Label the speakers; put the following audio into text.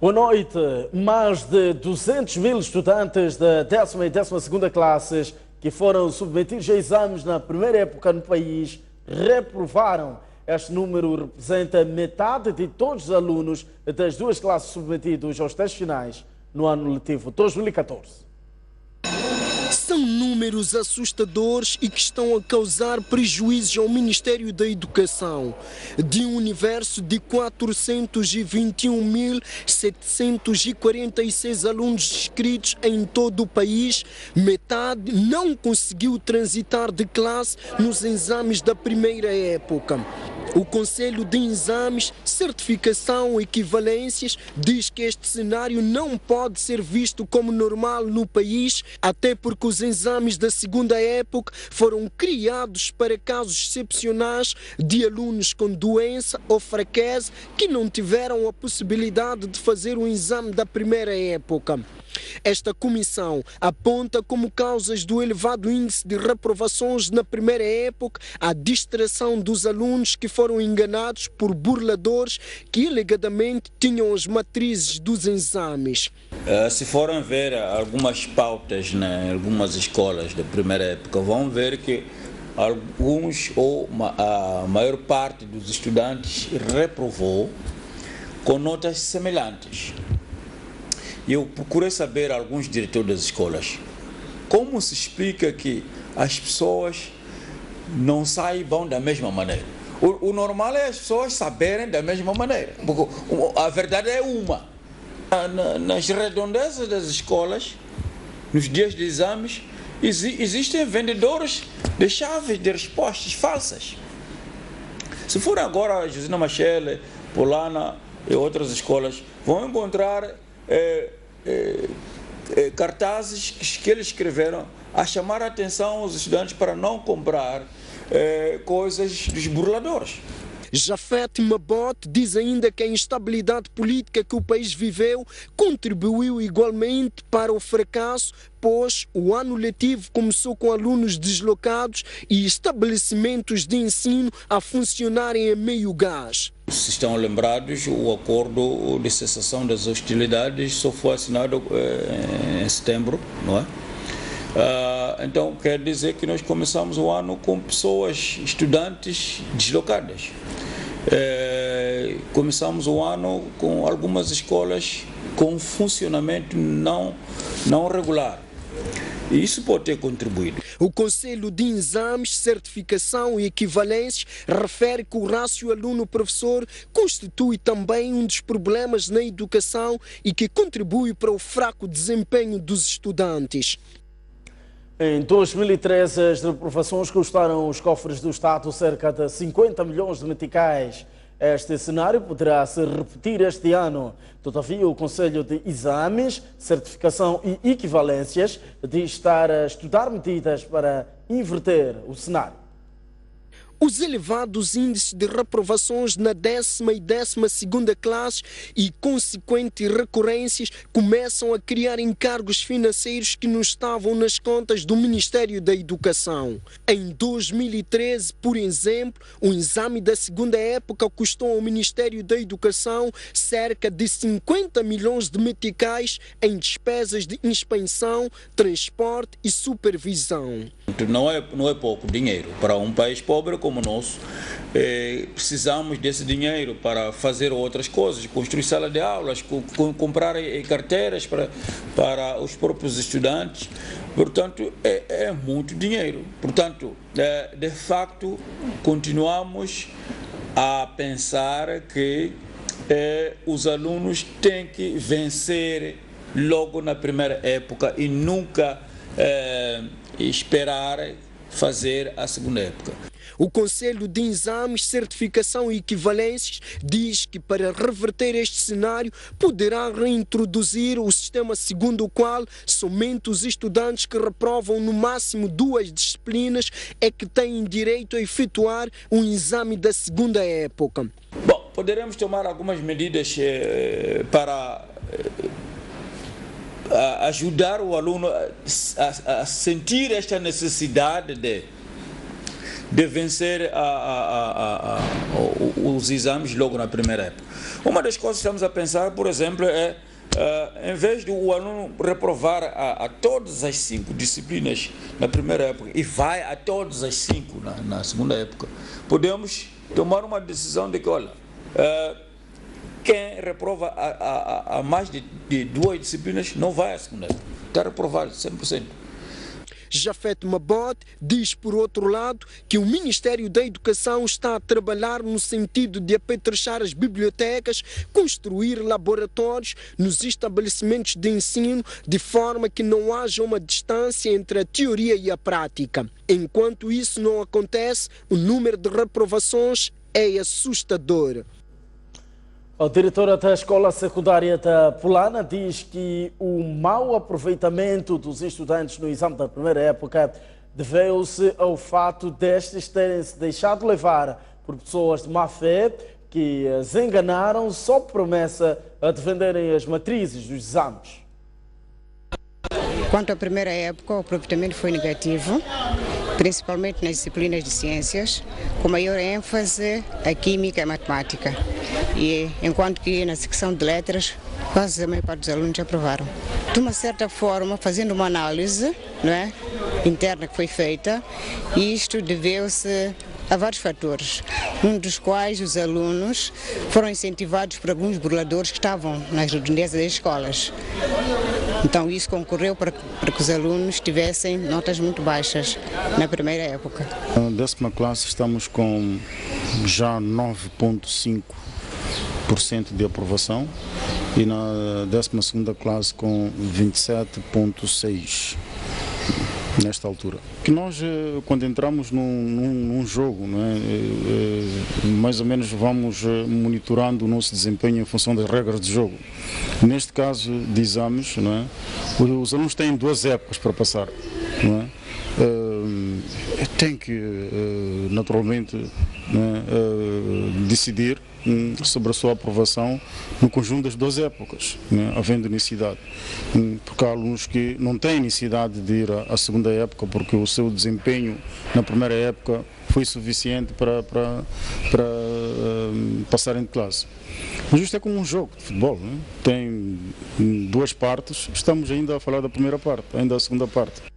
Speaker 1: Boa noite. Mais de 200 mil estudantes da 10ª e 12ª classes que foram submetidos a exames na primeira época no país reprovaram. Este número representa metade de todos os alunos das duas classes submetidos aos testes finais no ano letivo 2014.
Speaker 2: São números assustadores e que estão a causar prejuízos ao Ministério da Educação. De um universo de 421.746 alunos inscritos em todo o país, metade não conseguiu transitar de classe nos exames da primeira época. O Conselho de Exames, Certificação e Equivalências diz que este cenário não pode ser visto como normal no país, até porque os exames da segunda época foram criados para casos excepcionais de alunos com doença ou fraqueza que não tiveram a possibilidade de fazer o exame da primeira época. Esta comissão aponta como causas do elevado índice de reprovações na primeira época a distração dos alunos que foram enganados por burladores que alegadamente tinham as matrizes dos exames.
Speaker 3: Se forem ver algumas pautas em algumas escolas da primeira época, vão ver que alguns ou a maior parte dos estudantes reprovou com notas semelhantes. Eu procurei saber alguns diretores das escolas como se explica que as pessoas não saibam da mesma maneira. O normal é as pessoas saberem da mesma maneira, porque a verdade é uma. Nas redondezas das escolas, nos dias de exames, existem vendedores de chaves de respostas falsas. Se for agora a Josina Machele, Polana e outras escolas, vão encontrar cartazes que eles escreveram a chamar a atenção aos estudantes para não comprar coisas dos burladores.
Speaker 2: Jafet Mabot diz ainda que a instabilidade política que o país viveu contribuiu igualmente para o fracasso, pois o ano letivo começou com alunos deslocados e estabelecimentos de ensino a funcionarem a meio gás.
Speaker 3: Se estão lembrados, o acordo de cessação das hostilidades só foi assinado em setembro, não é? Então quer dizer que nós começamos o ano com pessoas, estudantes deslocadas. Começamos o ano com algumas escolas com funcionamento não regular. E isso pode ter contribuído.
Speaker 2: O Conselho de Exames, Certificação e Equivalências refere que o rácio aluno-professor constitui também um dos problemas na educação e que contribui para o fraco desempenho dos estudantes.
Speaker 1: Em 2013, as reprovações custaram os cofres do Estado cerca de 50 milhões de meticais. Este cenário poderá se repetir este ano. Todavia, o Conselho de Exames, Certificação e Equivalências diz estar a estudar medidas para inverter o cenário.
Speaker 2: Os elevados índices de reprovações na 10ª e 12ª classes e consequentes recorrências começam a criar encargos financeiros que não estavam nas contas do Ministério da Educação. Em 2013, por exemplo, um exame da segunda época custou ao Ministério da Educação cerca de 50 milhões de meticais em despesas de inspeção, transporte e supervisão.
Speaker 3: Não é pouco dinheiro para um país pobre como o nosso. Precisamos desse dinheiro para fazer outras coisas, construir sala de aulas, comprar carteiras para os próprios estudantes. Portanto, é muito dinheiro. Portanto, de facto, continuamos a pensar que os alunos têm que vencer logo na primeira época e nunca esperar fazer a segunda época.
Speaker 2: O Conselho de Exames, Certificação e Equivalências diz que para reverter este cenário poderá reintroduzir o sistema segundo o qual somente os estudantes que reprovam no máximo 2 disciplinas é que têm direito a efetuar um exame da segunda época.
Speaker 3: Bom, poderemos tomar algumas medidas para ajudar o aluno a sentir esta necessidade de vencer os exames logo na primeira época. Uma das coisas que estamos a pensar, por exemplo, é em vez de o aluno reprovar a todas as 5 disciplinas na primeira época e vai a todas as 5 na segunda época, podemos tomar uma decisão de que, olha, quem reprova a mais de 2 disciplinas não vai à segunda época, está reprovado 100%.
Speaker 2: Jafet Mabot diz, por outro lado, que o Ministério da Educação está a trabalhar no sentido de apetrechar as bibliotecas, construir laboratórios nos estabelecimentos de ensino, de forma que não haja uma distância entre a teoria e a prática. Enquanto isso não acontece, o número de reprovações é assustador.
Speaker 1: A diretora da Escola Secundária da Pulana diz que o mau aproveitamento dos estudantes no exame da primeira época deveu-se ao fato destes terem se deixado levar por pessoas de má fé que as enganaram sob promessa de venderem as matrizes dos exames.
Speaker 4: Quanto à primeira época, o aproveitamento foi negativo, principalmente nas disciplinas de ciências, com maior ênfase a química e a matemática. E enquanto que na secção de letras, quase a maior parte dos alunos aprovaram. De uma certa forma, fazendo uma análise, não é, interna que foi feita, e isto deveu-se a vários fatores, um dos quais os alunos foram incentivados por alguns burladores que estavam nas redondezas das escolas. Então isso concorreu para que os alunos tivessem notas muito baixas na primeira época.
Speaker 5: Na 10ª classe estamos com já 9,5% de aprovação e na 12ª classe com 27,6%. Nesta altura. Que nós, quando entramos num jogo, não é, mais ou menos vamos monitorando o nosso desempenho em função das regras de jogo. Neste caso de exames, não é, os alunos têm 2 épocas para passar. Não é? Tem que, naturalmente, não é, decidir sobre a sua aprovação no conjunto das 2 épocas, né, havendo necessidade. Porque há alunos que não têm necessidade de ir à segunda época porque o seu desempenho na primeira época foi suficiente para passarem de classe. Mas isto é como um jogo de futebol, né? Tem 2 partes, estamos ainda a falar da primeira parte, ainda a segunda parte.